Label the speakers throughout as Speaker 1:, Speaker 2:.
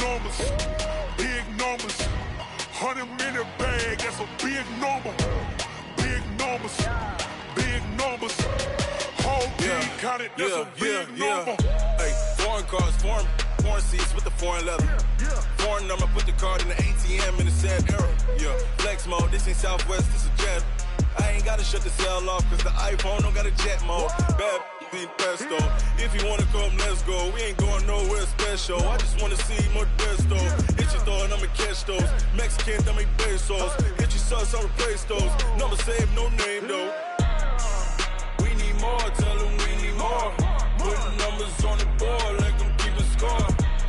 Speaker 1: numbers, big numbers. 100-minute bag, that's a big number. Big numbers, big numbers. Whole team counted, that's a big number.
Speaker 2: Hey, foreign cars, foreign seats with the foreign leather. Foreign number, put the card in the ATM in the sad era. Yeah, flex mode, this ain't Southwest, this is jet. I ain't gotta shut the cell off, cause the iPhone don't got a jet mode. Bad be pesto. If you wanna come, let's go. We ain't going nowhere special. I just wanna see more desto. Hit your throw and I'ma catch those. Mexican, dame pesos. Hit your sauce, I'll replace those. Number save, no name though. We need more, tell them we need more. Putting numbers on the board, let them keep a score.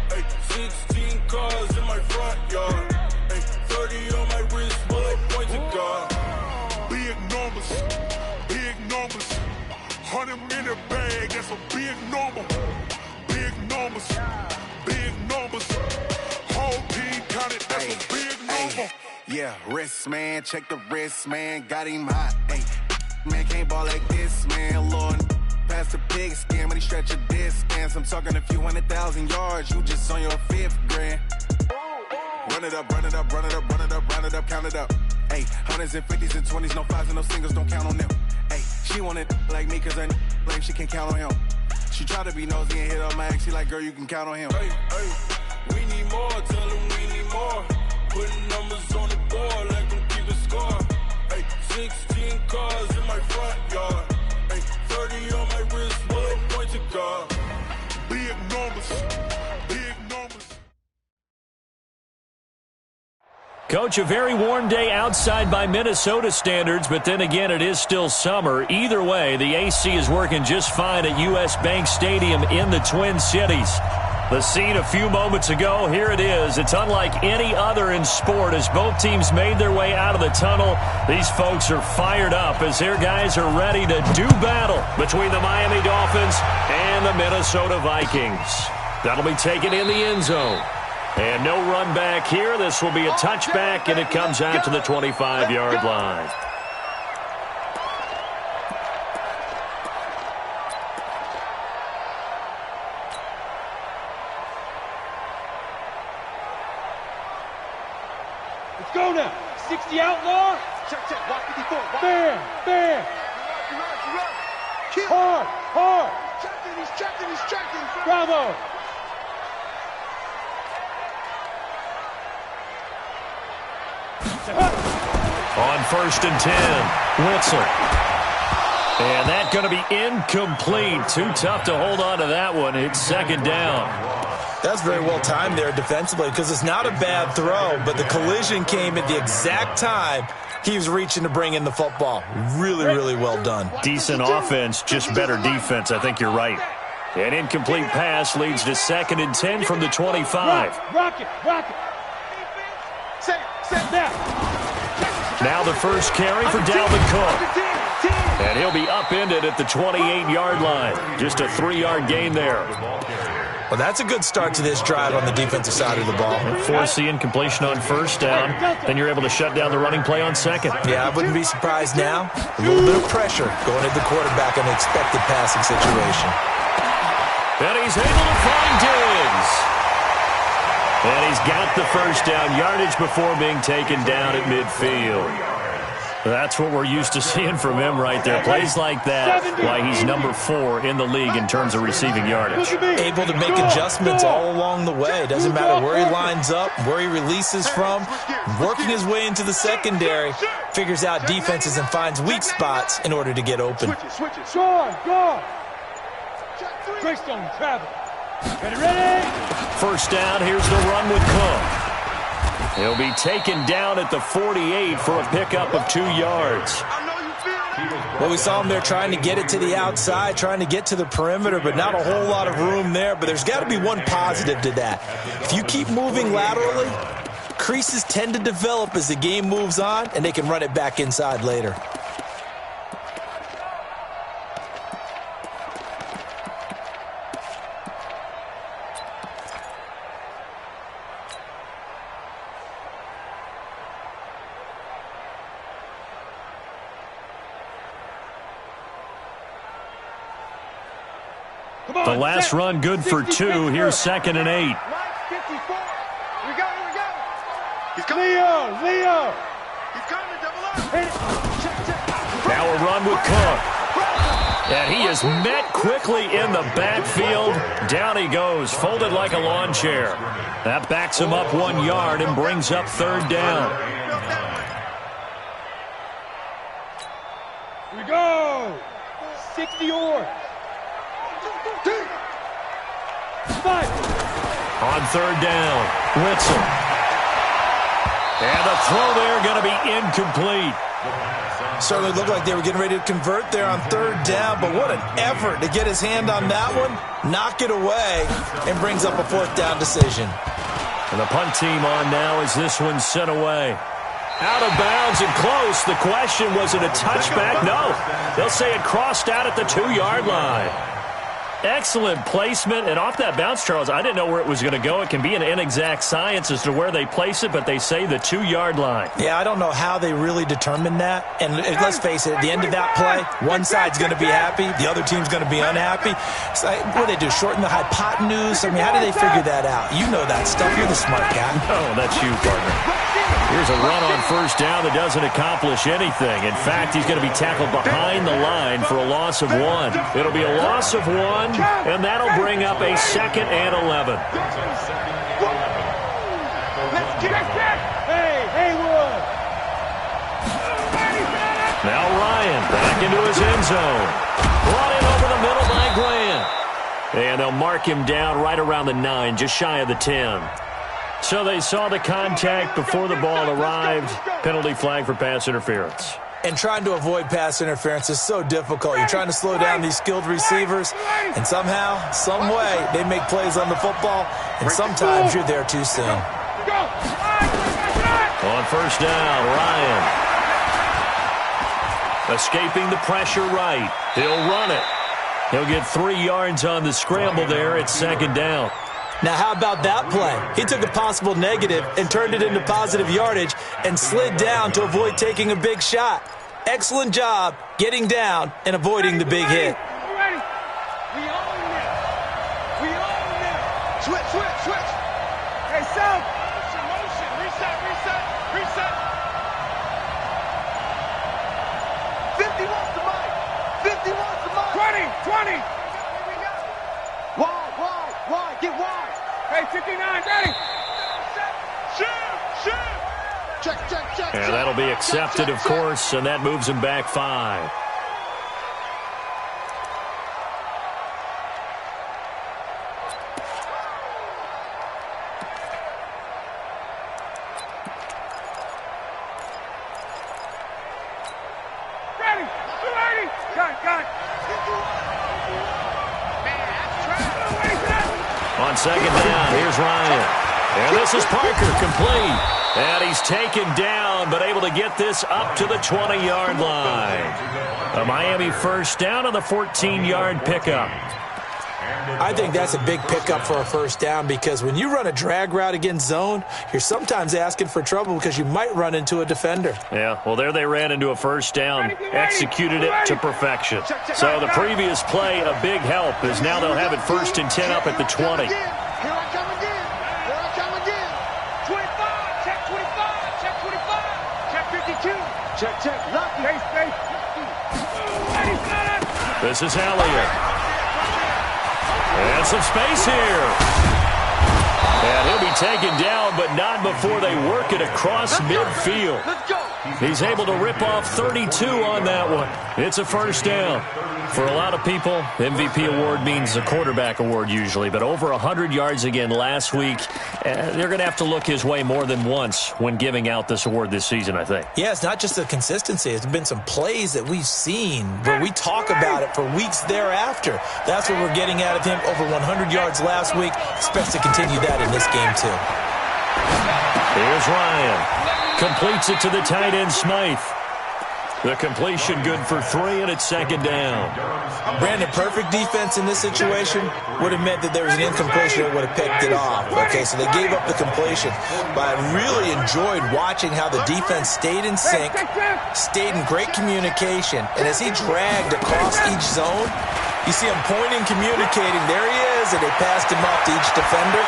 Speaker 2: Hey, 16 cars in my front yard. Hey, 30 on my wrist, bullet point to God.
Speaker 1: Big numbers, big numbers. 100-minute bag, that's a big number. Big numbers, big numbers. Whole team counted, that's a big number.
Speaker 3: Yeah, wrist man, check the wrist man, got him hot. Ay, man can't ball like this, man. Lord, past the pig skin when he stretch a distance. I'm talking a few 100,000 yards, you just on your 5th grand. Run it up, run it up, run it up, run it up, run it up, count it up. Hey, 100s and 50s and 20s, no 5s and no singles, don't count on them. Hey, she wanted like me cause her blame, she can't count on him. She tried to be nosy and hit up my ex, she like, girl, you can count on him.
Speaker 2: Hey, we need more, tell them we need more. Putting numbers on the board, let them keep a score. Hey, 16 cars in my front yard. Hey, 30 on my wrist, bullet point to God.
Speaker 1: Big numbers, big numbers.
Speaker 4: Coach, a very warm day outside by Minnesota standards, but then again, it is still summer. Either way, the AC is working just fine at U.S. Bank Stadium in the Twin Cities. The scene a few moments ago, here it is. It's unlike any other in sport as both teams made their way out of the tunnel. These folks are fired up as their guys are ready to do battle between the Miami Dolphins and the Minnesota Vikings. That'll be taken in the end zone. And no run back here. This will be a touchback, and it comes out to the 25-yard line.
Speaker 5: Let's go now. 60 outlaw. Check, check. Watch 54. Bam, bam. Hard, hard. Checking, he's checking, he's checking. Bravo.
Speaker 4: On 1st and 10, Witzel. And that's going to be incomplete. Too tough to hold on to that one. It's 2nd down.
Speaker 6: That's very well timed there defensively because it's not a bad throw, but the collision came at the exact time he was reaching to bring in the football. Really, really well done.
Speaker 4: Decent offense, just better defense. I think you're right. An incomplete pass leads to 2nd and 10 from the 25.
Speaker 5: Rock it, rock it. Set that.
Speaker 4: Now the first carry for Dalvin Cook. And he'll be upended at the 28-yard line. Just a 3-yard gain there.
Speaker 6: Well, that's a good start to this drive on the defensive side of the ball.
Speaker 4: Force the incompletion on 1st down. Then you're able to shut down the running play on 2nd.
Speaker 6: Yeah, I wouldn't be surprised now. A little bit of pressure going at the quarterback in an expected passing situation.
Speaker 4: And he's able to find Diggs. And he's got the first down, yardage before being taken down at midfield. That's what we're used to seeing from him right there. Plays like that, why he's number 4 in the league in terms of receiving yardage.
Speaker 6: Able to make adjustments all along the way. Doesn't matter where he lines up, where he releases from. Working his way into the secondary. Figures out defenses and finds weak spots in order to get open.
Speaker 5: Switch it. Go. Greystone, travel. Ready?
Speaker 4: 1st down, here's the run with Cook. He'll be taken down at the 48 for a pickup of 2 yards.
Speaker 6: Well, we saw him there trying to get it to the outside, trying to get to the perimeter, but not a whole lot of room there. But there's got to be one positive to that. If you keep moving laterally, creases tend to develop as the game moves on, and they can run it back inside later.
Speaker 4: The last run good for 2. Here's 2nd and 8.
Speaker 5: we go. He's coming. Leo. He's coming to double up.
Speaker 4: Now a run with Cook. And he is met quickly in the backfield. Down he goes, folded like a lawn chair. That backs him up 1 yard and brings up third down.
Speaker 5: Here we go. 60 yards.
Speaker 4: On third down, Witzel. And the throw there going to be incomplete.
Speaker 6: Certainly looked like they were getting ready to convert there on third down, but what an effort to get his hand on that one, knock it away, and brings up a fourth down decision.
Speaker 4: And the punt team on now as this one's sent away. Out of bounds and close. The question, was it a touchback? No. They'll say it crossed out at the 2-yard line. Excellent placement, and off that bounce, Charles, I didn't know where it was going to go. It can be an inexact science as to where they place it, but they say the 2-yard line.
Speaker 6: Yeah, I don't know how they really determined that. And let's face it, at the end of that play, one side's going to be happy, the other team's going to be unhappy. So, what do they do, shorten the hypotenuse? I mean, how do they figure that out? You know that stuff. You're the smart guy.
Speaker 4: Oh, that's you, partner. Here's a run on first down that doesn't accomplish anything. In fact, he's going to be tackled behind the line for a loss of 1. It'll be a loss of 1, and that'll bring up a 2nd and 11. Now Ryan back into his end zone. Brought in over the middle by Grant. And they'll mark him down right around the 9, just shy of the 10. So they saw the contact before the ball arrived. Penalty flag for pass interference.
Speaker 6: And trying to avoid pass interference is so difficult. You're trying to slow down these skilled receivers, and somehow, some way, they make plays on the football, and sometimes you're there too soon.
Speaker 4: On first down, Ryan. Escaping the pressure right. He'll run it. He'll get 3 yards on the scramble there at 2nd down.
Speaker 6: Now, how about that play? He took a possible negative and turned it into positive yardage and slid down to avoid taking a big shot. Excellent job getting down and avoiding the big hit.
Speaker 5: We own it. Switch. Hey, South. Motion. Reset. 50 wants the mic. 20. Wide. Get wide. Hey, 59, ready. Shoot. Check.
Speaker 4: And that'll be accepted, of course, and that moves him back 5.
Speaker 5: Ready. Got.
Speaker 4: On 2nd down, here's Ryan. And this is Parker, complete. And he's taken down, but able to get this up to the 20-yard line. A Miami first down on the 14-yard pickup.
Speaker 6: I think that's a big pickup for a first down because when you run a drag route against zone, you're sometimes asking for trouble because you might run into a defender.
Speaker 4: Yeah, well, there they ran into a first down, executed it to perfection. So the previous play, a big help, as now they'll have it 1st and 10 up at the 20.
Speaker 5: Here I come again. 25. Check 25. Check 52. Check. Lucky. Space.
Speaker 4: This is Elliott. And some space here. And he'll be taken down, but not before they work it across midfield.
Speaker 5: Let's go.
Speaker 4: He's able to rip off 32 on that one. It's a first down. For a lot of people, MVP award means a quarterback award usually, but over 100 yards again last week. They're going to have to look his way more than once when giving out this award this season, I think.
Speaker 6: Yeah, it's not just the consistency. It's been some plays that we've seen where we talk about it for weeks thereafter. That's what we're getting out of him. Over 100 yards last week. Expects to continue that in this game, too.
Speaker 4: Here's Ryan. Completes it to the tight end, Smythe. The completion good for 3, and it's 2nd down.
Speaker 6: Brandon, perfect defense in this situation would have meant that there was an incompletion that would have picked it off. Okay, so they gave up the completion. But I really enjoyed watching how the defense stayed in sync, stayed in great communication, and as he dragged across each zone, you see him pointing, communicating. There he is, and they passed him off to each defender.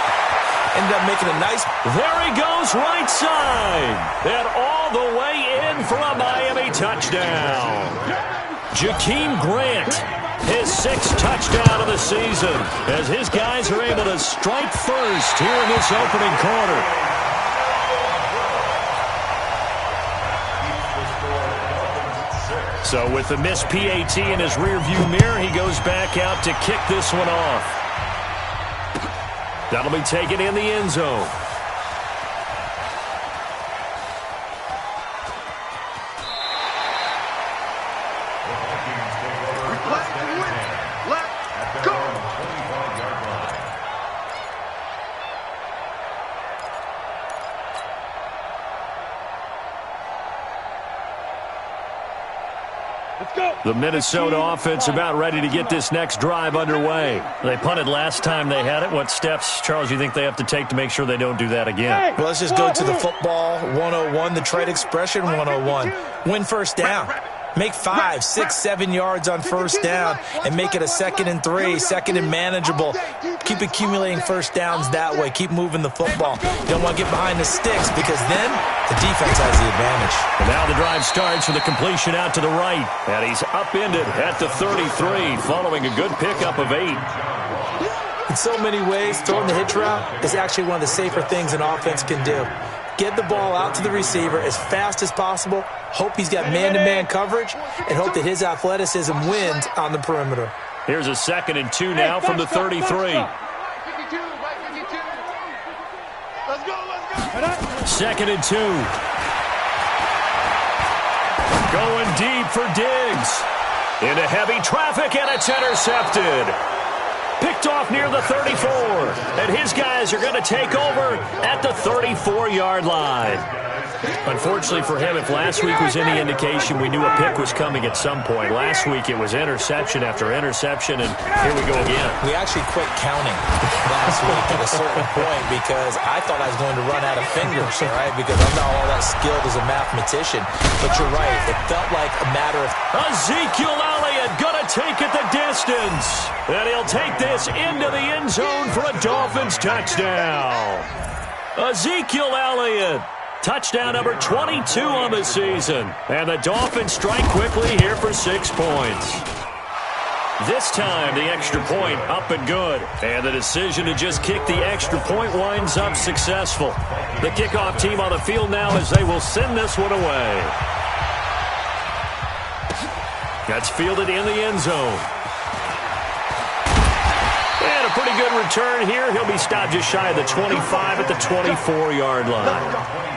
Speaker 6: Ended up making a nice...
Speaker 4: There he goes, right side. And all the way in for a Miami touchdown. Jakeem Grant, his 6th touchdown of the season, as his guys are able to strike first here in this opening quarter. So with the missed PAT in his rearview mirror, he goes back out to kick this one off. That'll be taken in the end zone. The Minnesota offense about ready to get this next drive underway. They punted last time they had it. What steps, Charles, you think they have to take to make sure they don't do that again?
Speaker 6: Well, let's just go to the football 101, the trade expression 101. Win first down. Make 5, 6, 7 yards on first down and make it a 2nd and 3, 2nd and manageable. Keep accumulating first downs that way. Keep moving the football. You don't want to get behind the sticks because then the defense has the advantage.
Speaker 4: And now the drive starts with a completion out to the right. And he's upended at the 33 following a good pickup of 8.
Speaker 6: In so many ways, throwing the hitch route is actually one of the safer things an offense can do. Get the ball out to the receiver as fast as possible, hope he's got man-to-man coverage, and hope that his athleticism wins on the perimeter.
Speaker 4: Here's a 2nd and 2 now from the 33. 2nd and 2. Going deep for Diggs. Into heavy traffic, and it's intercepted. Picked off near the 34. And his guys are going to take over at the 34-yard line. Unfortunately for him, if last week was any indication, we knew a pick was coming at some point. Last week it was interception after interception, and here we go again.
Speaker 6: We actually quit counting last week at a certain point because I thought I was going to run out of fingers, all right, because I'm not all that skilled as a mathematician. But you're right, it felt like a matter of...
Speaker 4: Ezekiel Elliott going to take it the distance. And he'll take this into the end zone for a Dolphins touchdown. Ezekiel Elliott. Touchdown number 22 on the season. And the Dolphins strike quickly here for 6 points. This time, the extra point up and good. And the decision to just kick the extra point winds up successful. The kickoff team on the field now as they will send this one away. That's fielded in the end zone. And a pretty good return here. He'll be stopped just shy of the 25 at the 24-yard line.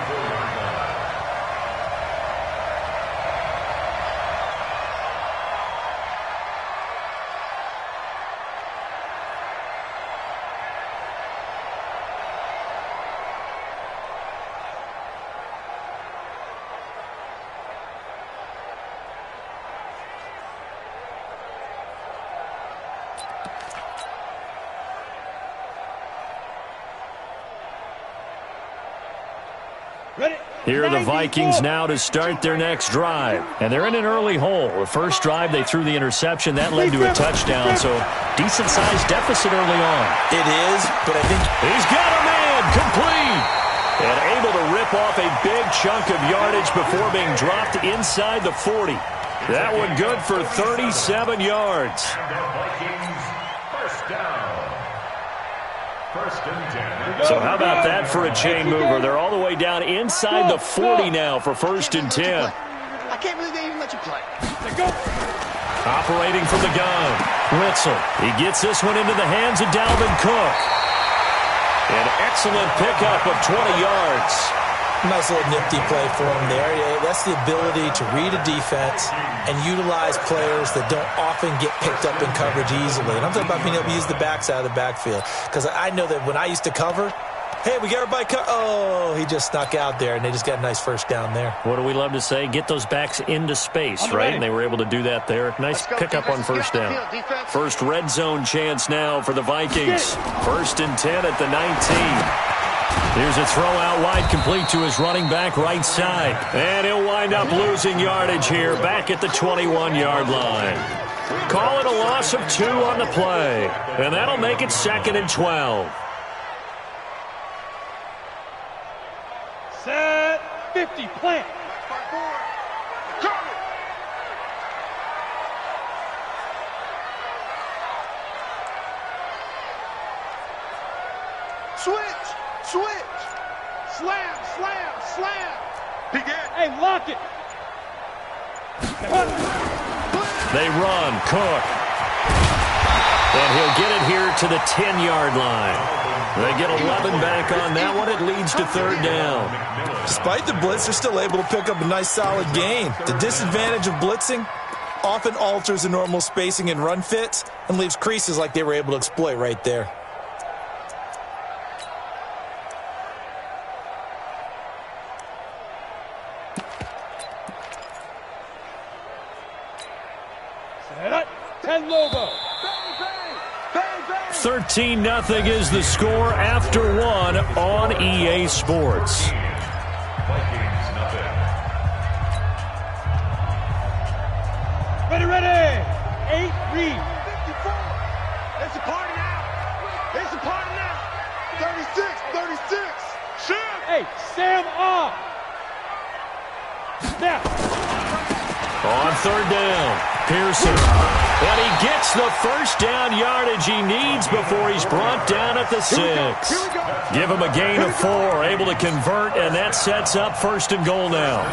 Speaker 4: Here are the Vikings now to start their next drive. And they're in an early hole. The first drive, they threw the interception. That led to a touchdown, so decent-sized deficit early on.
Speaker 6: It is, but I think...
Speaker 4: He's got a man, complete! And able to rip off a big chunk of yardage before being dropped inside the 40. That one good for 37 yards. So how about that for a chain mover? They're all the way down inside the 40 now for 1st and 10.
Speaker 5: I can't believe they even let you play.
Speaker 4: Operating from the gun, Witzel. He gets this one into the hands of Dalvin Cook. An excellent pickup of 20 yards.
Speaker 6: Nice little nifty play for him there. Yeah, that's the ability to read a defense and utilize players that don't often get picked up in coverage easily. And I'm talking about being able to use the backs out of the backfield. Because I know that when I used to cover, hey, we got everybody oh, he just snuck out there, and they just got a nice first down there.
Speaker 4: What do we love to say? Get those backs into space, right? And they were able to do that there. Nice pickup on first down. First red zone chance now for the Vikings. 1st and 10 at the 19. Here's a throw out wide, complete to his running back right side. And he'll wind up losing yardage here back at the 21-yard line. Call it a loss of 2 on the play. And that'll make it 2nd and 12.
Speaker 5: 50, plant.
Speaker 7: Switch! Switch! Slam! Slam! Slam! Begin!
Speaker 5: Hey, lock it!
Speaker 4: They run. Cook. And he'll get it here to the 10-yard line. They get 11 back on that one. It leads to third down.
Speaker 6: Despite the blitz, they're still able to pick up a nice, solid gain. The disadvantage of blitzing often alters the normal spacing and run fits and leaves creases like they were able to exploit right there.
Speaker 5: Ten Lobo.
Speaker 4: 13-0 is the score after one on EA Sports.
Speaker 5: Ready, ready. 8, read.
Speaker 7: 54. It's a party now. It's a party now. 36, 36. Shoot.
Speaker 5: Hey, Sam off. Snap.
Speaker 4: On third down, Pearson. And he gets the first down yardage he needs before he's brought down at the 6. Give him a gain of 4, able to convert, and that sets up first and goal now.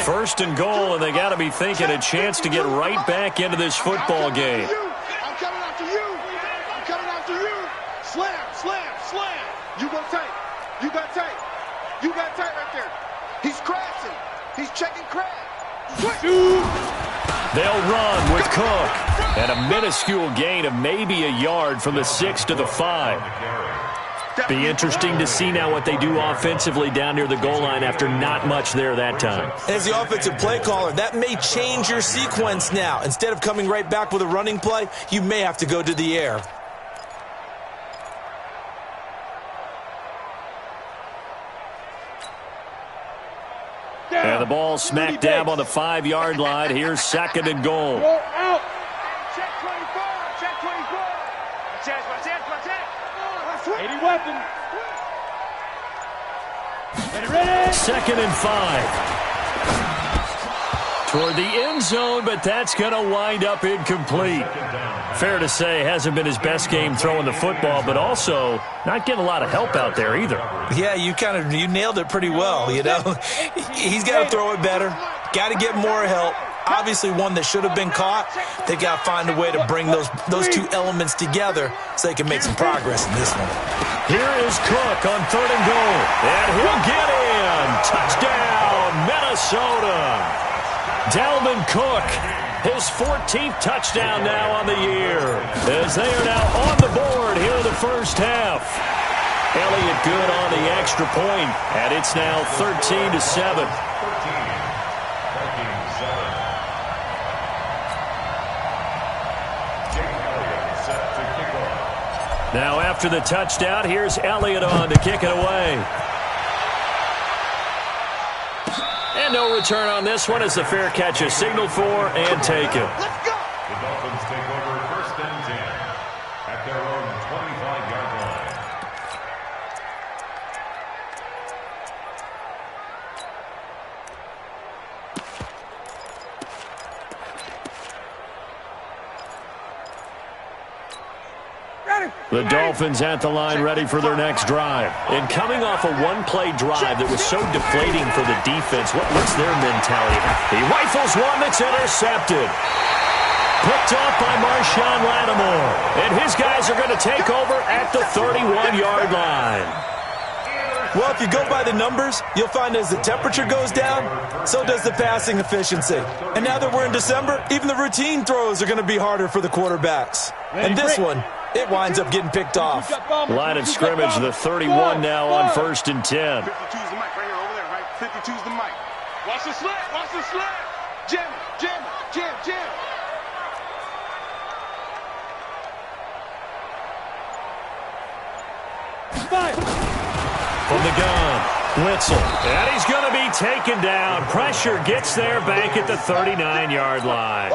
Speaker 4: First and goal, and they got to be thinking a chance to get right back into this football game.
Speaker 7: I'm coming after you. I'm coming after you. Slam, slam, slam. You go tight. You got tight. You got tight right there. He's crashing. He's checking crash.
Speaker 4: They'll run with Cook. And a minuscule gain of maybe a yard from the 6 to the 5. Be interesting to see now what they do offensively down near the goal line after not much there that time.
Speaker 6: As the offensive play caller, that may change your sequence now. Instead of coming right back with a running play, you may have to go to the air.
Speaker 4: And the ball smack dab on the 5-yard line. Here's second and goal.
Speaker 5: Roll out.
Speaker 7: Check 24. Check 24. Check.
Speaker 5: 80 weapon. Ready, ready.
Speaker 4: Second and 5. Toward the end zone, but that's going to wind up incomplete. Fair to say, hasn't been his best game throwing the football, but also not getting a lot of help out there either.
Speaker 6: Yeah, you nailed it pretty well, you know. He's got to throw it better, got to get more help. Obviously one that should have been caught. They got to find a way to bring those two elements together so they can make some progress in this one.
Speaker 4: Here is Cook on third and goal, and he'll get in. Touchdown, Minnesota. Dalvin Cook, his 14th touchdown now on the year, as they are now on the board here in the first half. Elliott good on the extra point, and it's now 13-7. Now after the touchdown, here's Elliott on to kick it away. And no return on this one as the fair catch is signaled for and taken.
Speaker 7: Let's go.
Speaker 8: The Dolphins take over first and 10 at their own 25-yard line.
Speaker 4: The Dolphins at the line ready for their next drive. And coming off a one-play drive that was so deflating for the defense, what's their mentality? He rifles one that's intercepted. Picked off by Marshawn Lattimore. And his guys are going to take over at the 31-yard line.
Speaker 6: Well, if you go by the numbers, you'll find as the temperature goes down, so does the passing efficiency. And now that we're in December, even the routine throws are going to be harder for the quarterbacks. And this one, it winds up getting picked off.
Speaker 4: Line of scrimmage, the 31 now on first and 10.
Speaker 7: 52's the mic right here, over there, right? 52's the mic. Watch the slant, watch the slant. Jam, jam, jam, jam.
Speaker 4: From the gun, Witzel. And he's going to be taken down. Pressure gets there back at the 39-yard line.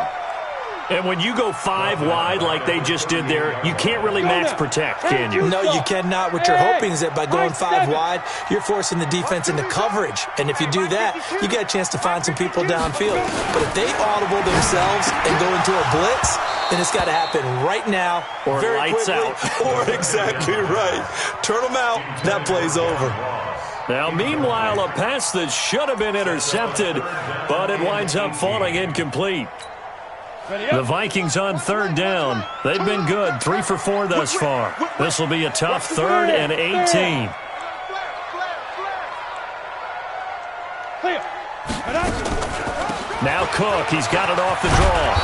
Speaker 4: And when you go 5 wide like they just did there, you can't really max protect, can you?
Speaker 6: No, you cannot. What you're hoping is that by going 5 wide, you're forcing the defense into coverage. And if you do that, you get a chance to find some people downfield. But if they audible themselves and go into a blitz, then it's got to happen right now,
Speaker 4: or
Speaker 6: very
Speaker 4: lights
Speaker 6: quickly,
Speaker 4: out.
Speaker 6: Or exactly right. Turn them out, that play's over.
Speaker 4: Now, meanwhile, a pass that should have been intercepted, but it winds up falling incomplete. The Vikings on 3rd down. They've been good, 3 for 4 thus far. This will be a tough 3rd and 18. Now Cook, he's got it off the draw.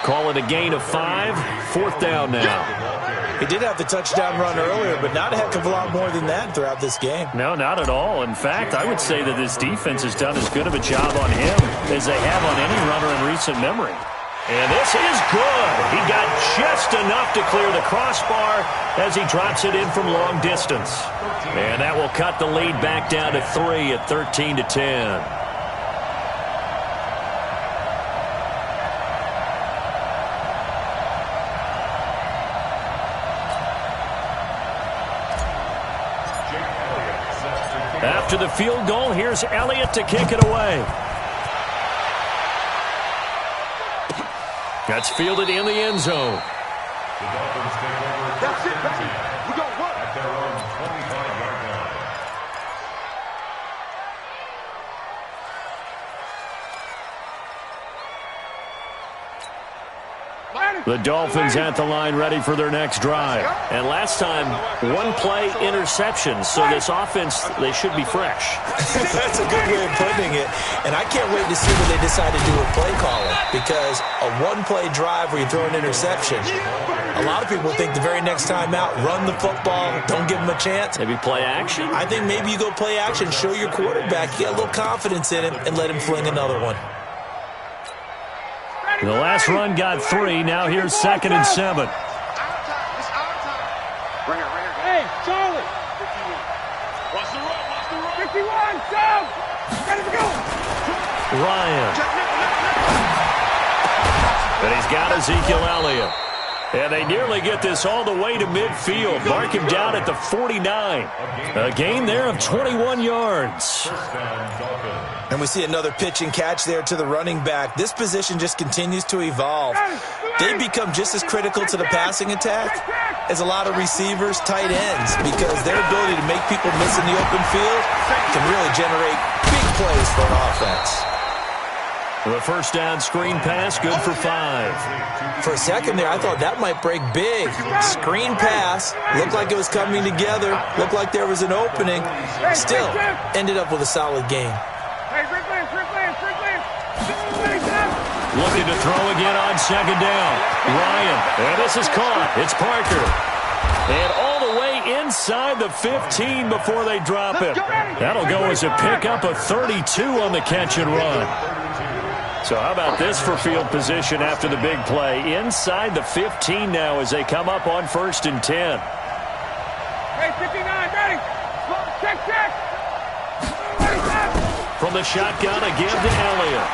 Speaker 4: Call it a gain of 5, 4th down now.
Speaker 6: He did have the touchdown run earlier, but not a heck of a lot more than that throughout this game.
Speaker 4: No, not at all. In fact, I would say that this defense has done as good of a job on him as they have on any runner in recent memory. And this is good. He got just enough to clear the crossbar as he drops it in from long distance. And that will cut the lead back down to 3 at 13-10. After the field goal, here's Elliott to kick it away. That's fielded in the end zone.
Speaker 8: The Dolphins take over.
Speaker 7: That's it, baby. We got work.
Speaker 8: At their own 25-yard line.
Speaker 4: The Dolphins at the line ready for their next drive. And last time, 1-play interception. So this offense, they should be fresh.
Speaker 6: That's a good way of putting it. And I can't wait to see what they decide to do with play calling. Because a 1-play drive where you throw an interception, a lot of people think the very next time out, run the football, don't give them a chance.
Speaker 4: Maybe play action?
Speaker 6: I think maybe you go play action, show your quarterback, you got a little confidence in him, and let him fling another one.
Speaker 4: The last run got 3. Now here's 2nd and 7.
Speaker 5: Hey, Charlie. 51. Watch the run. 51, go. Ready to go.
Speaker 4: Ryan. And he's got Ezekiel Elliott. And they nearly get this all the way to midfield. Mark him down at the 49. A gain there of 21 yards.
Speaker 6: And we see another pitch and catch there to the running back. This position just continues to evolve. They become just as critical to the passing attack as a lot of receivers, tight ends, because their ability to make people miss in the open field can really generate big plays for an offense.
Speaker 4: The first down screen pass, good for 5.
Speaker 6: For a second there, I thought that might break big. Screen pass, looked like it was coming together, looked like there was an opening. Still, ended up with a solid game.
Speaker 4: Looking to throw again on 2nd down. Ryan, and this is caught. It's Parker. And all the way inside the 15 before they drop it. That'll go as a pickup of 32 on the catch and run. So how about this for field position after the big play? Inside the 15 now as they come up on 1st and 10.
Speaker 5: Hey, 59, ready. Check.
Speaker 4: From the shotgun, a give to Elliott.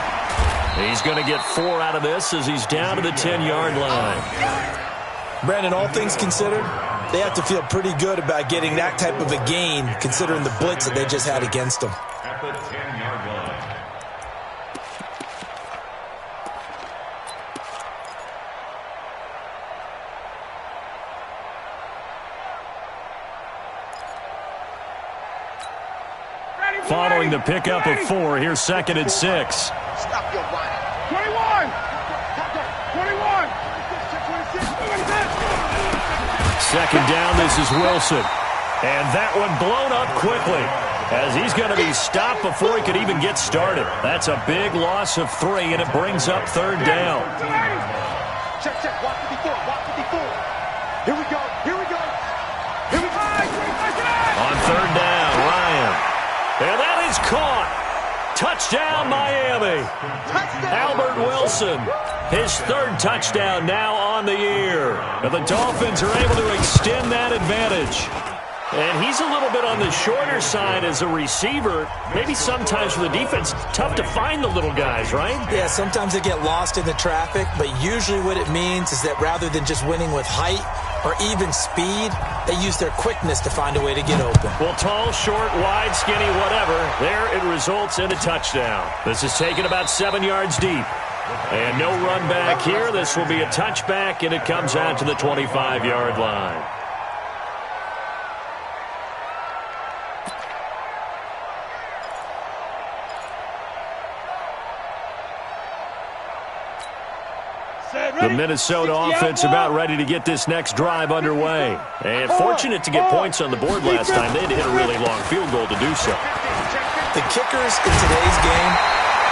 Speaker 4: He's going to get 4 out of this as he's down to the 10-yard line.
Speaker 6: Brandon, all things considered, they have to feel pretty good about getting that type of a gain, considering the blitz that they just had against them.
Speaker 8: At the 10-yard line.
Speaker 4: Following the pickup of 4, here's 2nd and 6.
Speaker 7: Stop your whining.
Speaker 5: 21.
Speaker 4: Second down, this is Wilson. And that one blown up quickly as he's going to be stopped before he could even get started. That's a big loss of 3, and it brings up 3rd down.
Speaker 7: Check. Walk 54. Here we go.
Speaker 4: On 3rd down, Ryan. And that is caught. Touchdown, Miami. Albert Wilson, his 3rd touchdown now on the year. And the Dolphins are able to extend that advantage. And he's a little bit on the shorter side as a receiver. Maybe sometimes for the defense, tough to find the little guys, right?
Speaker 6: Yeah, sometimes they get lost in the traffic, but usually what it means is that rather than just winning with height or even speed, they use their quickness to find a way to get open.
Speaker 4: Well, tall, short, wide, skinny, whatever, there it results in a touchdown. This is taken about 7 yards deep. And no run back here. This will be a touchback, and it comes out to the 25-yard line. The Minnesota offense about ready to get this next drive underway. And fortunate to get points on the board last time. They had to hit a really long field goal to do so.
Speaker 6: The kickers in today's game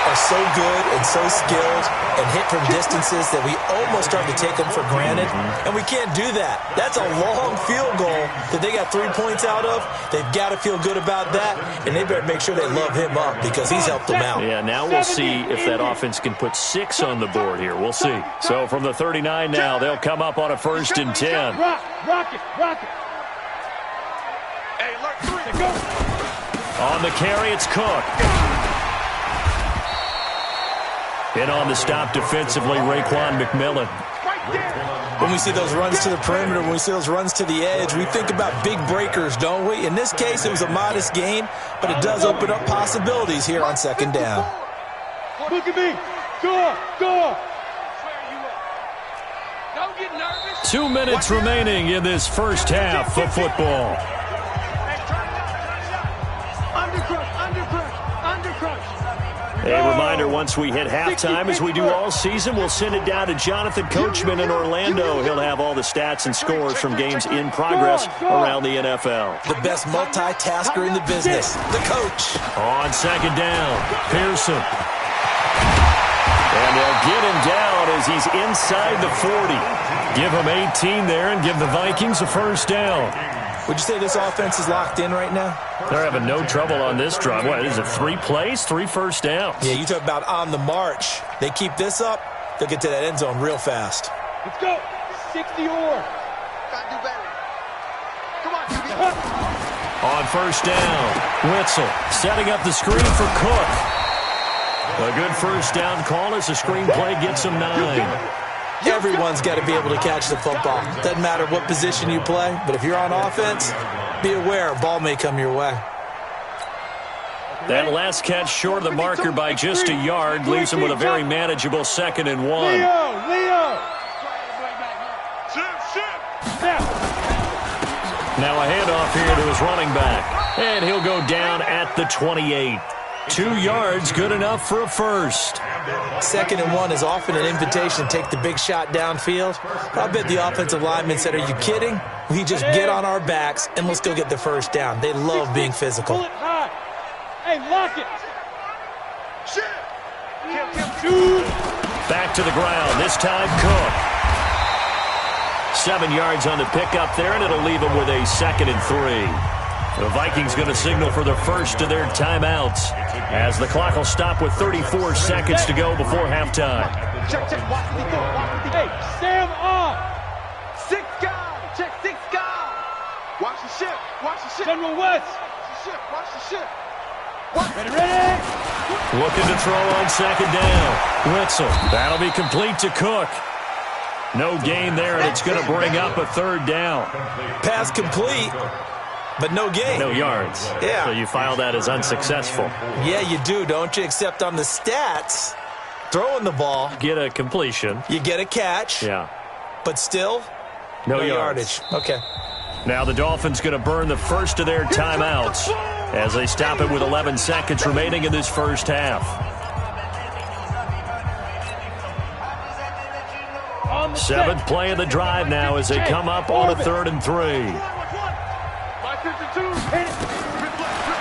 Speaker 6: are so good and so skilled and hit from distances that we almost start to take them for granted, and we can't do that. That's a long field goal that they got 3 points out of. They've got to feel good about that, and they better make sure they love him up because he's helped them out.
Speaker 4: Yeah, now we'll see if that offense can put 6 on the board here. We'll see. So from the 39 now, they'll come up on a 1st and 10.
Speaker 5: Rock it.
Speaker 7: Hey, look, 3. Go.
Speaker 4: On the carry, it's Cook. In on the stop defensively, Raekwon McMillan.
Speaker 6: When we see those runs to the perimeter, when we see those runs to the edge, we think about big breakers, don't we? In this case, it was a modest gain, but it does open up possibilities here on 2nd down.
Speaker 5: Look at me. Go.
Speaker 7: Don't get nervous.
Speaker 4: 2 minutes remaining in this first half of football. A reminder, once we hit halftime, as we do all season, we'll send it down to Jonathan Coachman in Orlando. He'll have all the stats and scores from games in progress around the NFL.
Speaker 6: The best multitasker in the business, the coach.
Speaker 4: On 2nd down, Pearson. And they'll get him down as he's inside the 40. Give him 18 there and give the Vikings a 1st down.
Speaker 6: Would you say this offense is locked in right now?
Speaker 4: They're having no trouble on this drive. What is it, 3 plays, 3 first downs?
Speaker 6: Yeah, you talk about on the march. They keep this up, they'll get to that end zone real fast.
Speaker 5: Let's go. 60 or.
Speaker 7: Gotta do better. Come on,
Speaker 4: On 1st down, Witzel setting up the screen for Cook. A good 1st down call as the screen play gets him 9.
Speaker 6: Everyone's got to be able to catch the football. Doesn't matter what position you play, but if you're on offense, be aware a ball may come your way.
Speaker 4: That last catch short of the marker by just a yard leaves him with a very manageable 2nd and 1.
Speaker 5: Leo.
Speaker 4: Now a handoff here to his running back, and he'll go down at the 28. 2 yards, good enough for a 1st.
Speaker 6: 2nd and 1 is often an invitation to take the big shot downfield. I bet the offensive lineman said, are you kidding? We just get on our backs and let's go get the 1st down. They love being physical.
Speaker 5: Pull it high. Hey, lock it.
Speaker 4: Back to the ground, this time Cook. 7 yards on the pickup there, and it'll leave him with a 2nd and 3. The Vikings going to signal for the first of their timeouts as the clock will stop with 34 seconds to go before halftime.
Speaker 5: Check. Hey, Sam on.
Speaker 7: 6 guys. Check 6 guys. Watch the ship.
Speaker 5: General West.
Speaker 7: Watch the ship.
Speaker 5: Ready.
Speaker 4: Looking to throw on 2nd down. Witzel. That'll be complete to Cook. No gain there, and it's going to bring up a 3rd down.
Speaker 6: Pass complete. But no gain.
Speaker 4: No yards.
Speaker 6: Yeah.
Speaker 4: So you file that as unsuccessful.
Speaker 6: Yeah, you do, don't you? Except on the stats, throwing the ball.
Speaker 4: Get a completion.
Speaker 6: You get a catch.
Speaker 4: Yeah.
Speaker 6: But still,
Speaker 4: no
Speaker 6: yardage. Okay.
Speaker 4: Now the Dolphins going to burn the first of their timeouts as they stop it with 11 seconds remaining in this first half. 7th play of the drive now as they come up on a 3rd and 3.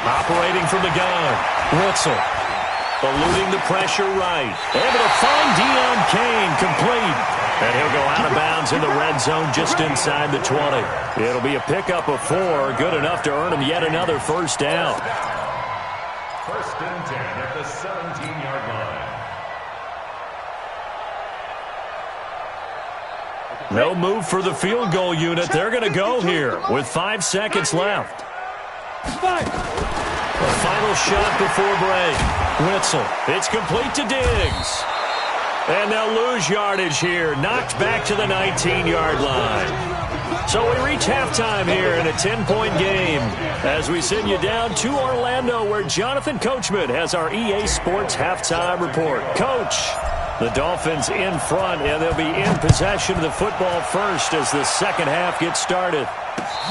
Speaker 4: Operating from the gun, Witzel. Eluding the pressure right. Able to find Deion Kane, complete. And he'll go out of bounds in the red zone just inside the 20. It'll be a pickup of 4, good enough to earn him yet another 1st down.
Speaker 8: 1st and 10 at the 17-yard line.
Speaker 4: No move for the field goal unit. They're going to go here with 5 seconds left. The final shot before break. Witzel. It's complete to Diggs. And they'll lose yardage here. Knocked back to the 19-yard line. So we reach halftime here in a 10-point game as we send you down to Orlando where Jonathan Coachman has our EA Sports halftime report. Coach, the Dolphins in front, and they'll be in possession of the football first as the second half gets started.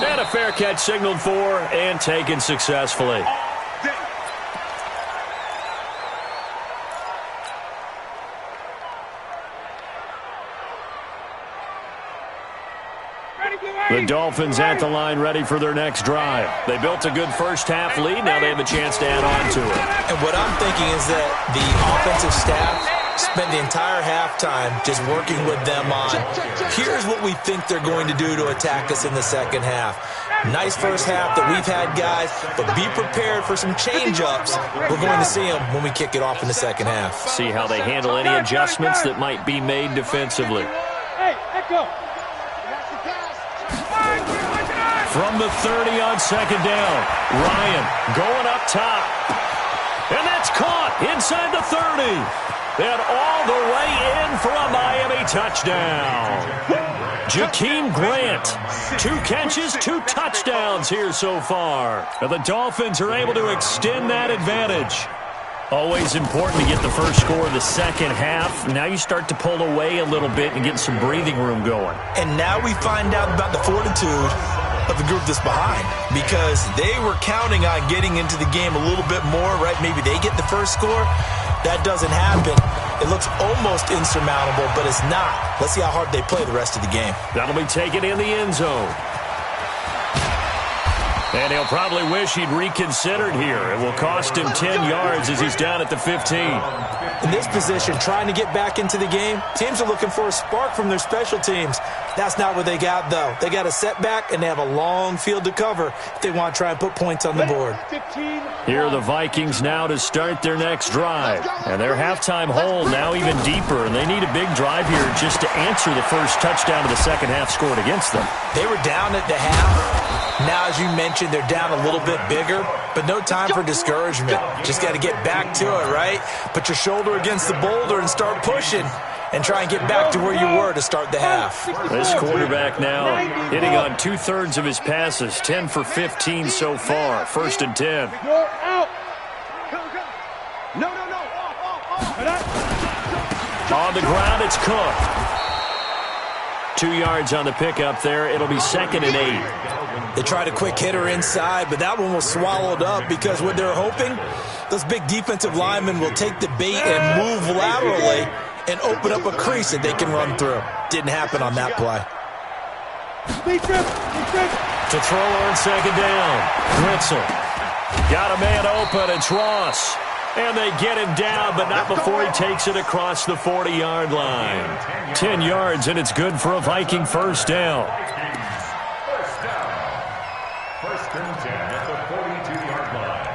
Speaker 4: And a fair catch signaled for and taken successfully. The Dolphins at the line ready for their next drive. They built a good first-half lead. Now they have a chance to add on to it.
Speaker 6: And what I'm thinking is that the offensive staff spent the entire halftime just working with them on, here's what we think they're going to do to attack us in the second half. Nice first half that we've had, guys, but be prepared for some change-ups. We're going to see them when we kick it off in the second half.
Speaker 4: See how they handle any adjustments that might be made defensively.
Speaker 5: Hey, echo.
Speaker 4: From the 30 on second down, Ryan going up top. And that's caught inside the 30. And all the way in for a Miami touchdown. Jakeem Grant, 2 catches, 2 touchdowns here so far. And the Dolphins are able to extend that advantage. Always important to get the first score of the second half. Now you start to pull away a little bit and get some breathing room going.
Speaker 6: And now we find out about the fortitude of the group that's behind, because they were counting on getting into the game a little bit more, right? Maybe they get the first score. That doesn't happen. It looks almost insurmountable, but it's not. Let's see how hard they play the rest of the game.
Speaker 4: That'll be taken in the end zone. And he'll probably wish he'd reconsidered here. It will cost him 10 yards as he's down at the 15.
Speaker 6: In this position, trying to get back into the game, teams are looking for a spark from their special teams. That's not what they got, though. They got a setback, and they have a long field to cover if they want to try and put points on the board.
Speaker 4: Here are the Vikings now to start their next drive. And their halftime hole now even deeper, and they need a big drive here just to answer the first touchdown of the second half scored against them.
Speaker 6: They were down at the half. Now, as you mentioned, they're down a little bit bigger, but no time for discouragement. Just got to get back to it, right? Put your shoulder against the boulder and start pushing and try and get back to where you were to start the half.
Speaker 4: This quarterback now hitting on 2/3 of his passes, 10 for 15 so far. 1st and 10. On the ground, it's Cook. 2 yards on the pickup there. It'll be 2nd and 8.
Speaker 6: They tried a quick hitter inside, but that one was swallowed up because what they're hoping, those big defensive linemen will take the bait and move laterally and open up a crease that they can run through. Didn't happen on that play.
Speaker 4: To throw on second down, Witzel. Got a man open, it's Ross. And they get him down, but not before he takes it across the 40-yard line. 10 yards, and it's good for a Viking first down.
Speaker 8: First and 10 at the 42-yard line.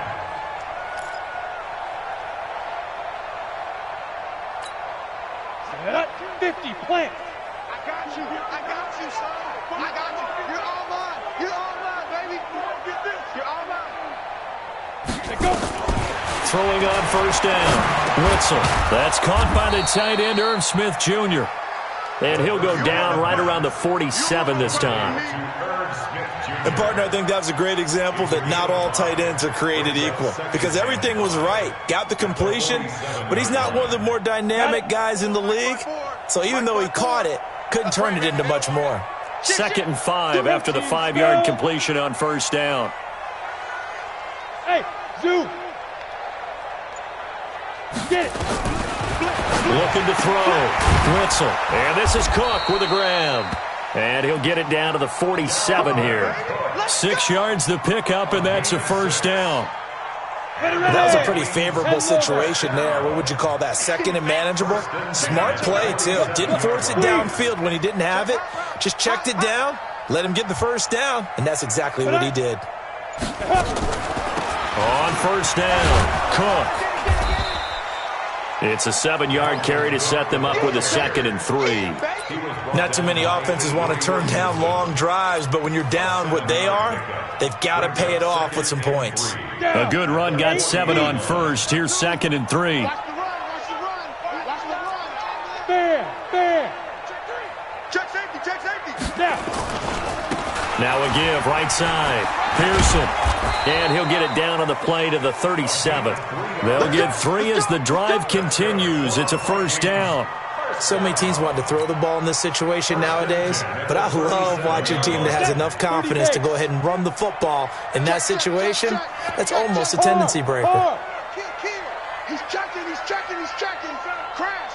Speaker 5: Set up, 50, plant.
Speaker 7: I got you, son. I got you. You're all mine. You're all mine, baby. Get this. You're all mine.
Speaker 5: Let go.
Speaker 4: Throwing on first down, Witzel. That's caught by the tight end, Irv Smith Jr. And he'll go down right around the 47 this time.
Speaker 6: And, partner, I think that was a great example that not all tight ends are created equal, because everything was right. Got the completion, but he's not one of the more dynamic guys in the league. So even though he caught it, couldn't turn it into much more.
Speaker 4: 2nd and 5 after the 5-yard completion on first down.
Speaker 5: Hey, zoom. Get it.
Speaker 4: Looking to throw. Witzel. And this is Cook with a grab. And he'll get it down to the 47 here. 6 yards the pickup, and that's a first down.
Speaker 6: That was a pretty favorable situation there. What would you call that? 2nd and manageable? Smart play, too. Didn't force it downfield when he didn't have it. Just checked it down, let him get the first down, and that's exactly what he did.
Speaker 4: On first down, Cook. It's a 7-yard carry to set them up with a 2nd and 3.
Speaker 6: Not too many offenses want to turn down long drives, but when you're down what they are, they've got to pay it off with some points.
Speaker 4: A good run got 7 on first. Here's 2nd and 3. Now a give, right side. Pearson. And he'll get it down on the play to the 37. They'll get 3 as the drive continues. It's a first down.
Speaker 6: So many teams want to throw the ball in this situation nowadays, but I love watching a team that has enough confidence to go ahead and run the football. In that situation, that's almost a tendency breaker.
Speaker 7: He's checking. Crash.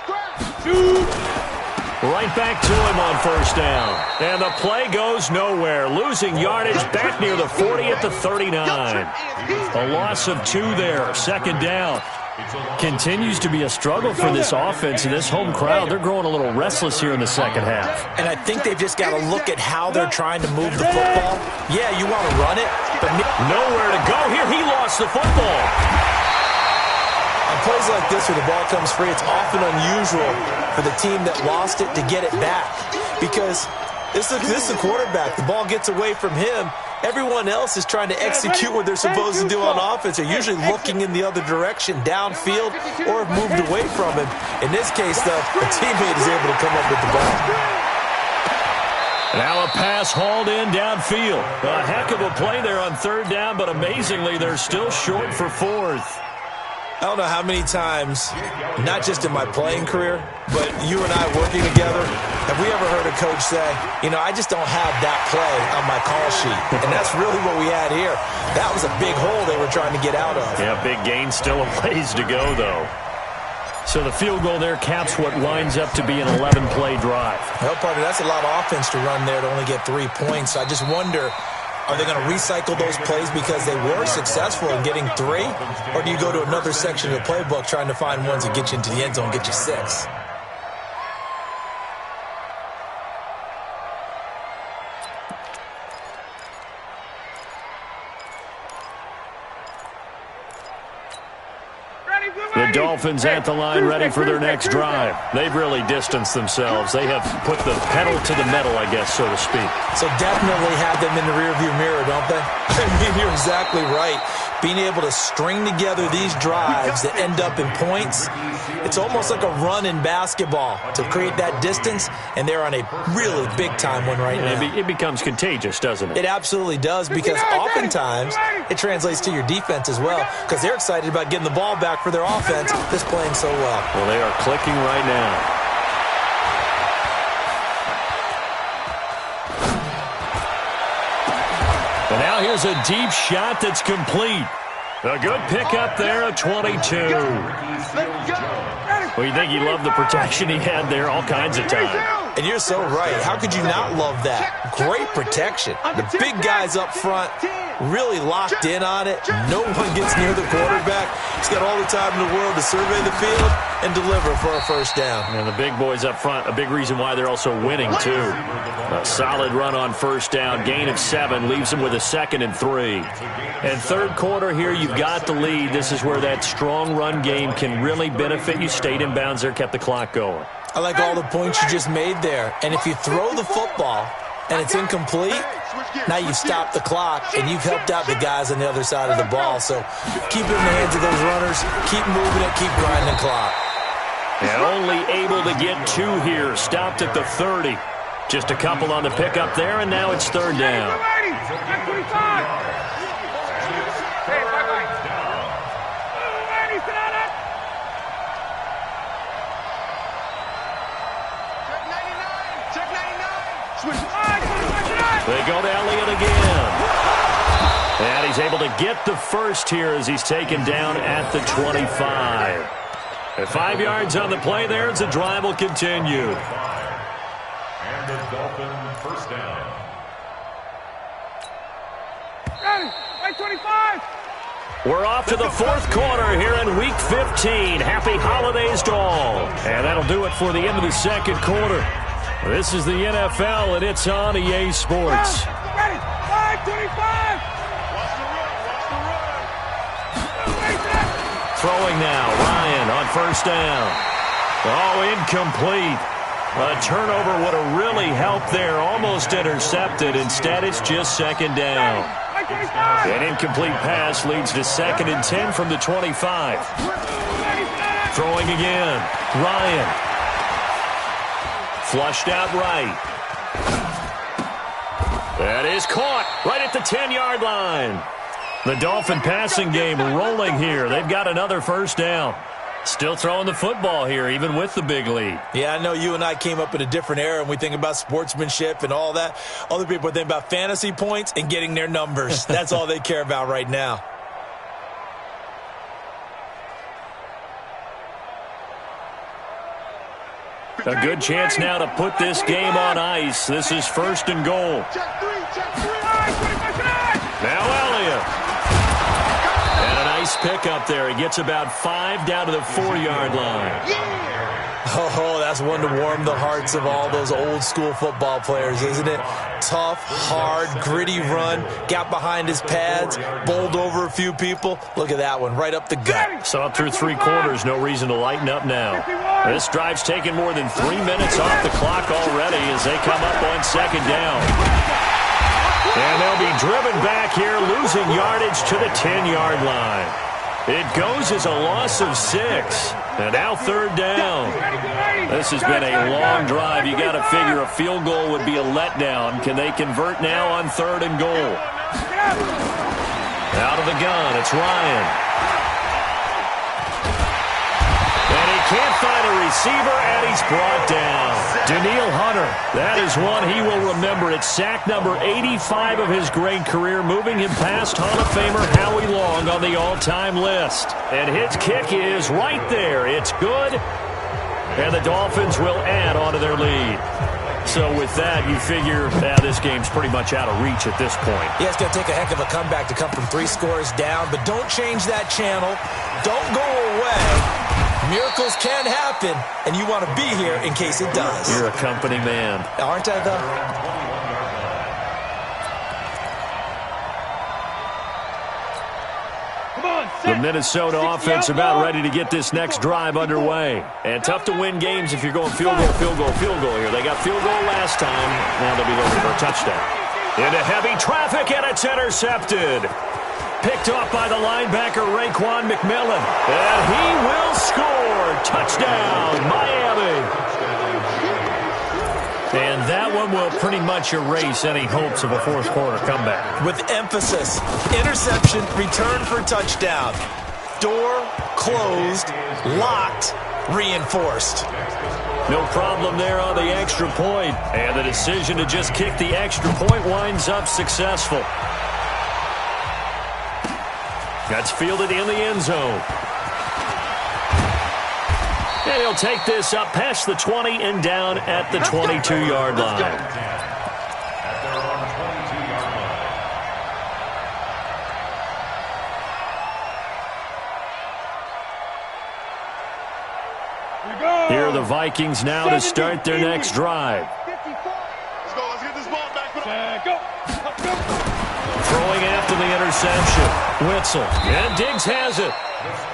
Speaker 4: Right back to him on first down. And the play goes nowhere. Losing yardage back near the 40 at the 39. A loss of 2 there. 2nd down. Continues to be a struggle for this offense and this home crowd. They're growing a little restless here in the second half.
Speaker 6: And I think they've just got to look at how they're trying to move the football. Yeah, you want to run it, but
Speaker 4: nowhere to go here. He lost the football.
Speaker 6: On plays like this where the ball comes free, it's often unusual for the team that lost it to get it back, because this is the quarterback. The ball gets away from him. Everyone else is trying to execute what they're supposed to do on offense. They're usually looking in the other direction, downfield, or have moved away from him. In this case, though, a teammate is able to come up with the ball.
Speaker 4: Now a pass hauled in downfield. A heck of a play there on 3rd down, but amazingly, they're still short for 4th.
Speaker 6: I don't know how many times, not just in my playing career, but you and I working together, have we ever heard a coach say, I just don't have that play on my call sheet. And that's really what we had here. That was a big hole they were trying to get out of.
Speaker 4: Yeah, big gain, still a ways to go, though. So the field goal there caps what winds up to be an 11-play drive.
Speaker 6: Well, partner, that's a lot of offense to run there to only get 3 points. I just wonder, are they going to recycle those plays because they were successful in getting 3? Or do you go to another section of the playbook trying to find ones that get you into the end zone and get you 6?
Speaker 4: The Dolphins at the line ready for their next drive. They've really distanced themselves. They have put the pedal to the metal, I guess, so to speak.
Speaker 6: So definitely have them in the rearview mirror, don't they? I mean, you're exactly right. Being able to string together these drives that end up in points, it's almost like a run in basketball to create that distance, and they're on a really big-time one right now.
Speaker 4: It becomes contagious, doesn't it?
Speaker 6: It absolutely does, because oftentimes it translates to your defense as well, because they're excited about getting the ball back for their offense that's playing so well.
Speaker 4: Well, they are clicking right now. And now here's a deep shot that's complete. A good pickup there at 22. Well, you think he loved the protection he had there all kinds of time.
Speaker 6: And you're so right. How could you not love that? Great protection. The big guys up front really locked in on it. No one gets near the quarterback. He's got all the time in the world to survey the field and deliver for a first down.
Speaker 4: And the big boys up front, a big reason why they're also winning, too. A solid run on first down. Gain of 7 leaves them with a 2nd and 3. And 3rd quarter here, you've got the lead. This is where that strong run game can really benefit you. Stayed in bounds there, kept the clock going.
Speaker 6: I like all the points you just made there. And if you throw the football and it's incomplete, now you've stopped the clock and you've helped out the guys on the other side of the ball. So keep it in the hands of those runners. Keep moving it. Keep grinding the clock.
Speaker 4: And only able to get 2 here. Stopped at the 30. Just a couple on the pickup there, and now it's 3rd down. They go to Elliott again. And he's able to get the first here as he's taken down at the 25. At 5 yards on the play there as the drive will continue.
Speaker 8: And the Dolphin first down.
Speaker 5: 25.
Speaker 4: We're off to the 4th quarter here in Week 15. Happy holidays to all. And that'll do it for the end of the 2nd quarter. This is the NFL, and it's on EA Sports.
Speaker 5: Ready. 5-25.
Speaker 4: Throwing now. Ryan on first down. Oh, incomplete. A turnover would have really helped there. Almost intercepted. Instead, it's just second down. An incomplete pass leads to 2nd and 10 from the 25. Throwing again. Ryan. Flushed out right. That is caught right at the 10-yard line. The Dolphin passing game rolling here. They've got another first down. Still throwing the football here, even with the big lead.
Speaker 6: Yeah, I know you and I came up in a different era, and we think about sportsmanship and all that. Other people think about fantasy points and getting their numbers. That's all they care about right now.
Speaker 4: A good chance now to put this game on ice. This is 1st and goal. Now Elliott. And a nice pick up there. He gets about 5 down to the 4-yard line.
Speaker 6: Oh, that's one to warm the hearts of all those old-school football players, isn't it? Tough, hard, gritty run. Got behind his pads, bowled over a few people. Look at that one, right up the gut.
Speaker 4: Saw it through 3 quarters. No reason to lighten up now. This drive's taken more than 3 minutes off the clock already as they come up on 2nd down. And they'll be driven back here, losing yardage to the 10-yard line. It goes as a loss of 6. And now 3rd down. This has been a long drive. You got to figure a field goal would be a letdown. Can they convert now on 3rd and goal? Out of the gun, it's Ryan. And he can't find a receiver, and he's brought down. Daniil Hunter, that is one he will remember. It's sack number 85 of his great career, moving him past Hall of Famer Howie Long on the all-time list. And his kick is right there. It's good, and the Dolphins will add on to their lead. So with that, you figure this game's pretty much out of reach at this point.
Speaker 6: Yeah, it's going to take a heck of a comeback to come from 3 scores down, but don't change that channel. Don't go away. Miracles can happen, and you want to be here in case it does.
Speaker 4: You're a company man.
Speaker 6: Aren't I, though?
Speaker 4: The Minnesota offense about ready to get this next drive underway. And tough to win games if you're going field goal, field goal, field goal here. They got field goal last time. Now they'll be looking for a touchdown. Into heavy traffic, and it's intercepted. Picked off by the linebacker, Raekwon McMillan. And he will score. Touchdown, Miami. And that one will pretty much erase any hopes of a 4th quarter comeback.
Speaker 6: With emphasis, interception, return for touchdown. Door closed, locked, reinforced.
Speaker 4: No problem there on the extra point. And the decision to just kick the extra point winds up successful. That's fielded in the end zone. And he'll take this up past the 20 and down at the 22-yard line.
Speaker 8: At their own 22-yard line.
Speaker 4: Here are the Vikings now to start their next drive.
Speaker 7: Let's go. Let's get this ball back.
Speaker 5: Go.
Speaker 4: Throwing after the interception. Witzel. And Diggs has it.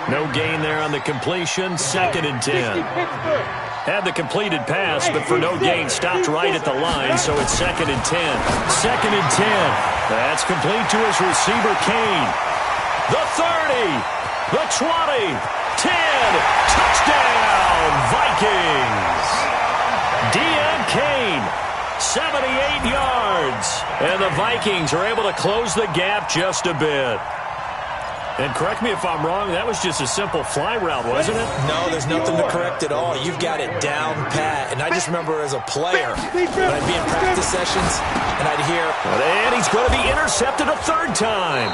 Speaker 4: No gain there on the completion. 2nd and 10. Had the completed pass, but for no gain, stopped right at the line, so it's 2nd and 10. 2nd and 10. That's complete to his receiver, Kane. The 30. The 20. 10. Touchdown, Vikings. De'Aaron Kane. 78 yards. And the Vikings are able to close the gap just a bit. And correct me if I'm wrong, that was just a simple fly route, wasn't it?
Speaker 6: No, there's nothing to correct at all. You've got it down pat. And I just remember as a player, when I'd be in practice sessions, and I'd hear...
Speaker 4: And he's going to be intercepted a 3rd time.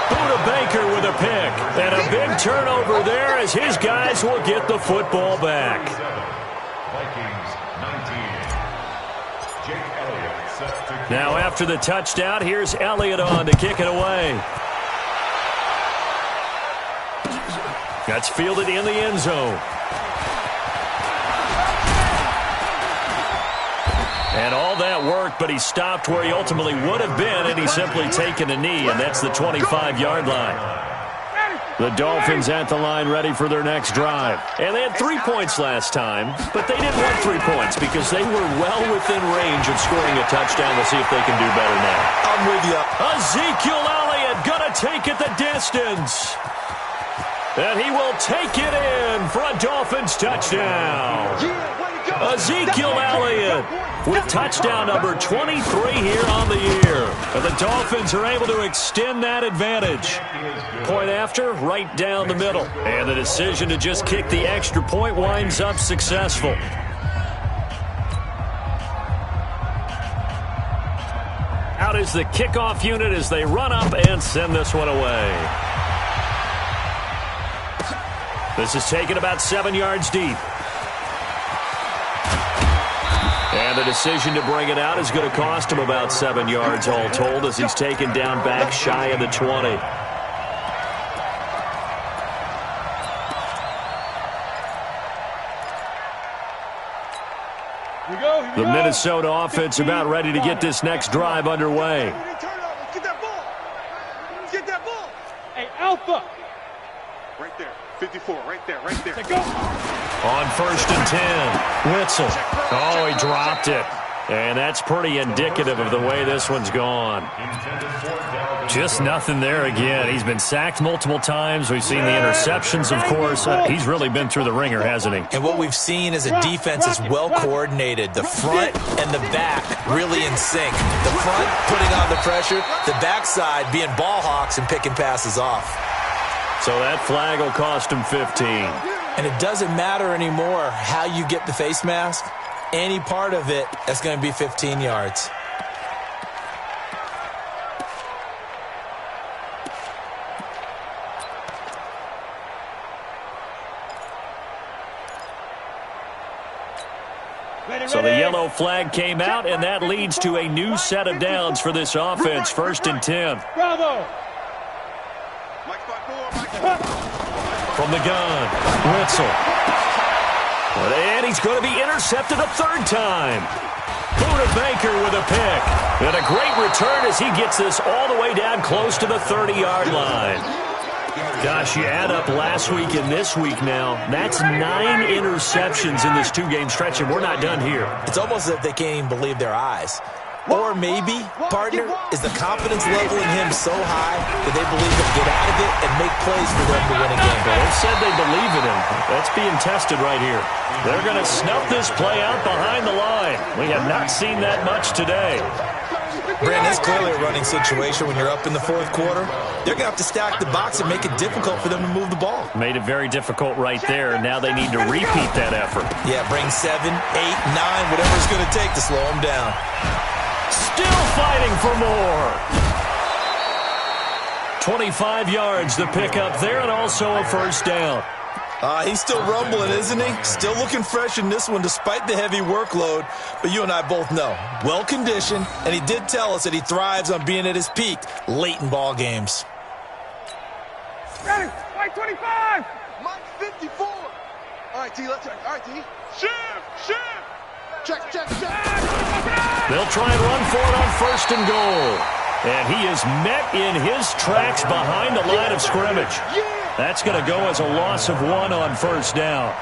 Speaker 4: Buda Baker with a pick. And a big turnover there as his guys will get the football back. Now after the touchdown, here's Elliott on to kick it away. That's fielded in the end zone. And all that worked, but he stopped where he ultimately would have been, and he's simply taken a knee, and that's the 25-yard line. The Dolphins at the line ready for their next drive. And they had 3 points last time, but they didn't want 3 points because they were well within range of scoring a touchdown. We'll see if they can do better now.
Speaker 6: I'm with you.
Speaker 4: Ezekiel Elliott gonna take it the distance. And he will take it in for a Dolphins touchdown. Ezekiel Elliott with touchdown number 23 here on the year. And the Dolphins are able to extend that advantage. Point after, right down the middle. And the decision to just kick the extra point winds up successful. Out is the kickoff unit as they run up and send this one away. This is taken about 7 yards deep. And the decision to bring it out is going to cost him about 7 yards all told as he's taken down back shy of the 20. The Minnesota offense about ready to get this next drive underway.
Speaker 7: Get that ball. Get that ball.
Speaker 5: Hey, Alpha.
Speaker 7: Right there. 54. Right there. Right there.
Speaker 5: Go.
Speaker 4: On 1st and 10, Witzel. Oh, he dropped it. And that's pretty indicative of the way this one's gone. Just nothing there again. He's been sacked multiple times. We've seen the interceptions, of course. He's really been through the ringer, hasn't he?
Speaker 6: And what we've seen is a defense is well coordinated. The front and the back really in sync. The front putting on the pressure, the backside being ball hawks and picking passes off.
Speaker 4: So that flag will cost him 15.
Speaker 6: And it doesn't matter anymore how you get the face mask. Any part of it, that's going to be 15 yards.
Speaker 4: So the yellow flag came out, and that leads to a new set of downs for this offense. 1st and 10.
Speaker 5: Bravo.
Speaker 4: From the gun, Witzel. And he's going to be intercepted a 3rd time. Buda Baker with a pick. And a great return as he gets this all the way down close to the 30-yard line. Gosh, you add up last week and this week now. That's 9 interceptions in this 2-game stretch, and we're not done here.
Speaker 6: It's almost as if they can't even believe their eyes. Or maybe, partner, is the confidence level in him so high that they believe he'll get out of it and make plays for them to win a game.
Speaker 4: Well, they've said they believe in him. That's being tested right here. They're going to snuff this play out behind the line. We have not seen that much today.
Speaker 6: Brandon, it's clearly a running situation when you're up in the 4th quarter. They're going to have to stack the box and make it difficult for them to move the ball.
Speaker 4: Made it very difficult right there. Now they need to repeat that effort.
Speaker 6: Yeah, bring 7, 8, 9, whatever it's going to take to slow them down.
Speaker 4: Still fighting for more. 25 yards to pick up there, and also a 1st down.
Speaker 6: He's still rumbling, isn't he? Still looking fresh in this one despite the heavy workload. But you and I both know, well-conditioned, and he did tell us that he thrives on being at his peak late in ball games.
Speaker 5: Ready. Mike 25.
Speaker 7: Mike 54. All right, T, let's check. All right, T. Shift. Check.
Speaker 4: They'll try and run for it on 1st and goal. And he is met in his tracks behind the line of scrimmage. That's going to go as a loss of 1 on 1st down.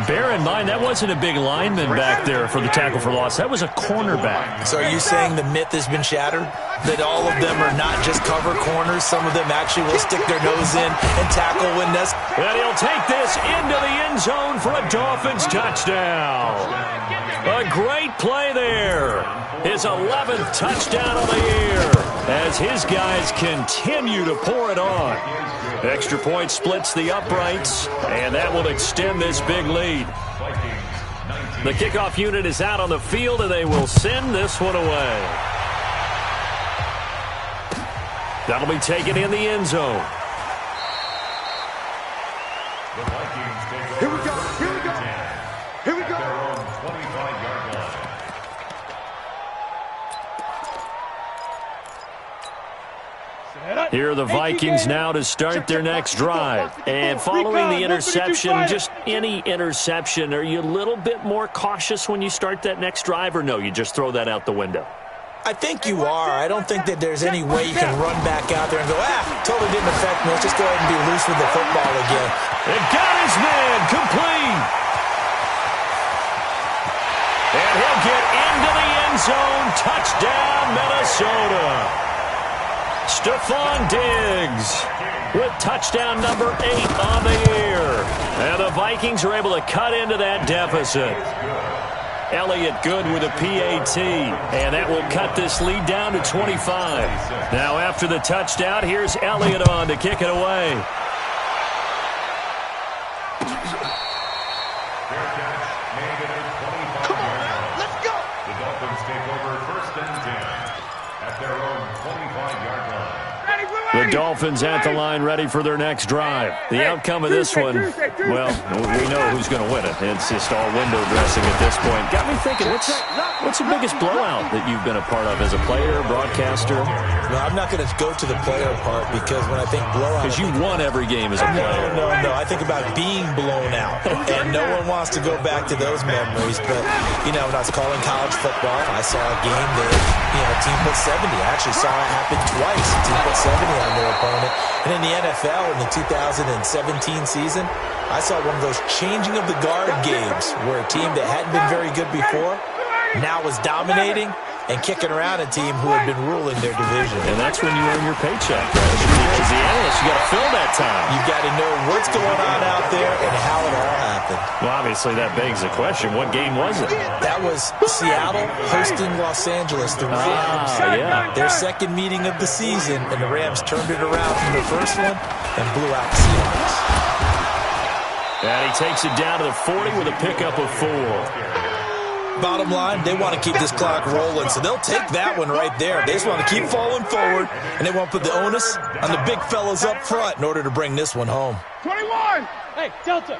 Speaker 4: Bear in mind, that wasn't a big lineman back there for the tackle for loss. That was a cornerback.
Speaker 6: So are you saying the myth has been shattered? That all of them are not just cover corners? Some of them actually will stick their nose in and tackle when necessary?
Speaker 4: And he'll take this into the end zone for a Dolphins touchdown. A great play there. His 11th touchdown of the year as his guys continue to pour it on. Extra point splits the uprights, and that will extend this big lead. The kickoff unit is out on the field, and they will send this one away. That'll be taken in the end zone.
Speaker 7: Here we go.
Speaker 4: Here are the Vikings now to start their next drive. And following the interception, just any interception, are you a little bit more cautious when you start that next drive, or no, you just throw that out the window?
Speaker 6: I think you are. I don't think that there's any way you can run back out there and go, totally didn't affect me. Let's just go ahead and be loose with the football again.
Speaker 4: It got his man complete. And he'll get into the end zone. Touchdown, Minnesota. Stephon Diggs with touchdown number 8 on the year. And the Vikings are able to cut into that deficit. Elliott good with a PAT, and that will cut this lead down to 25. Now after the touchdown, here's Elliott on to kick it away.
Speaker 7: Come on now, let's go.
Speaker 8: The Dolphins take over 1st and 10 at their own 25-yard line.
Speaker 4: The Dolphins at the line ready for their next drive. The outcome of this one, well, we know who's going to win it. It's just all window dressing at this point. Got me thinking, what's the biggest blowout that you've been a part of as a player, broadcaster?
Speaker 6: No, I'm not going to go to the player part because when I think blowout...
Speaker 4: Because you won every game as a player.
Speaker 6: No. I think about being blown out. And no one wants to go back to those memories. But, when I was calling college football, I saw a game that, a team put 70. I actually saw it happen twice. A team put 70 on their opponent. And in the NFL in the 2017 season, I saw one of those changing of the guard games where a team that hadn't been very good before now was dominating and kicking around a team who had been ruling their division.
Speaker 4: And that's when you earn your paycheck. As the analyst, you got to fill that time.
Speaker 6: You've got to know what's going on out there and how it all happened.
Speaker 4: Well, obviously that begs the question, what game was it?
Speaker 6: That was Seattle hosting Los Angeles, the Rams.
Speaker 4: Yeah.
Speaker 6: Their second meeting of the season, and the Rams turned it around from the first one and blew out the Seahawks.
Speaker 4: And he takes it down to the 40 with a pickup of 4.
Speaker 6: Bottom line, they want to keep this clock rolling, so they'll take that one right there. They just want to keep falling forward, and they want to put the onus on the big fellas up front in order to bring this one home.
Speaker 5: 21! Hey, Delta!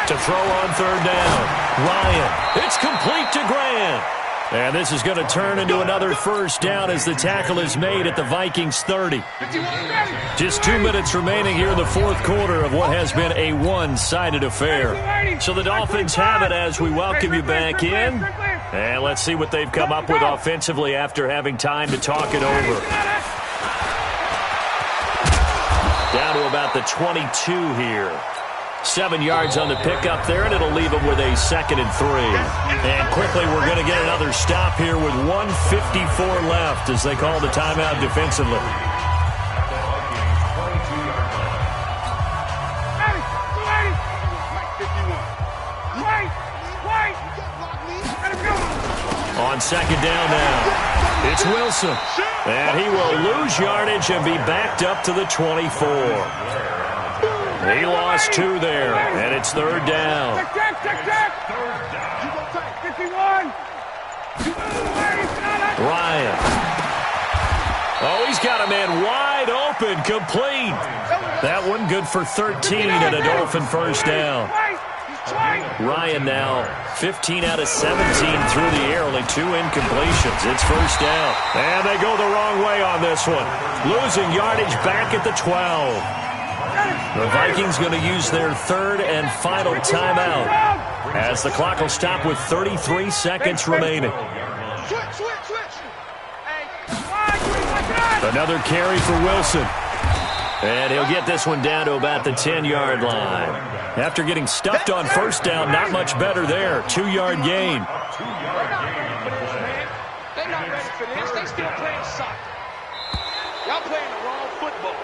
Speaker 4: To throw on 3rd down. Ryan, it's complete to Grant. And this is going to turn into another 1st down as the tackle is made at the Vikings 30. Just 2 minutes remaining here in the 4th quarter of what has been a one-sided affair. So the Dolphins have it as we welcome you back in. And let's see what they've come up with offensively after having time to talk it over. Down to about the 22 here. 7 yards on the pickup there, and it'll leave them with a 2nd and 3. And quickly, we're going to get another stop here with 1:54 left as they call the timeout defensively. On 2nd down now, it's Wilson. And he will lose yardage and be backed up to the 24. He lost 2 there, and it's 3rd down. Ryan. Oh, he's got a man wide open, complete. That one good for 13 and a Dolphin 1st down. Ryan now 15 out of 17 through the air, only 2 incompletions. It's 1st down. And they go the wrong way on this one. Losing yardage back at the 12. The Vikings going to use their 3rd and final timeout as the clock will stop with 33 seconds remaining. Another carry for Wilson. And he'll get this one down to about the 10-yard line. After getting stuffed on 1st down, not much better there. 2-yard gain.
Speaker 5: They're not ready for this. They still playing soccer. Y'all playing the wrong football.